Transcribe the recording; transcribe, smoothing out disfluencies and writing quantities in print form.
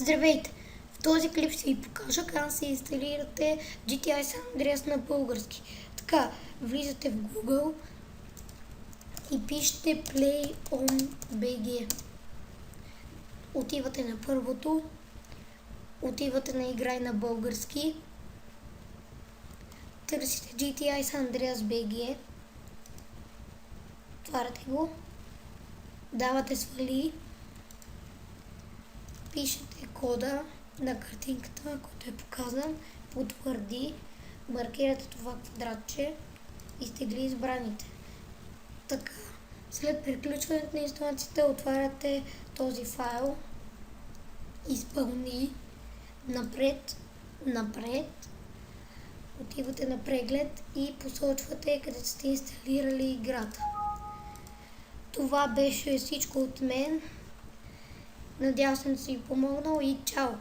Здравейте! В този клип ще ви покажа как да се инсталирате GTI San Andreas на български. Така, влизате в Google и пишете Play on BG. Отивате на първото, отивате на играй на български, търсите GTI San Andreas BG, отваряте го, давате свали, пишете кода на картинката, който е показан, потвърди, маркирате това квадратче и изтегли избраните. Така, след приключването на инсталацията отваряте този файл, изпълни, напред, отивате на преглед и посочвате къде сте инсталирали играта. Това беше всичко от мен. Надявам се да си ви помогнал и чао!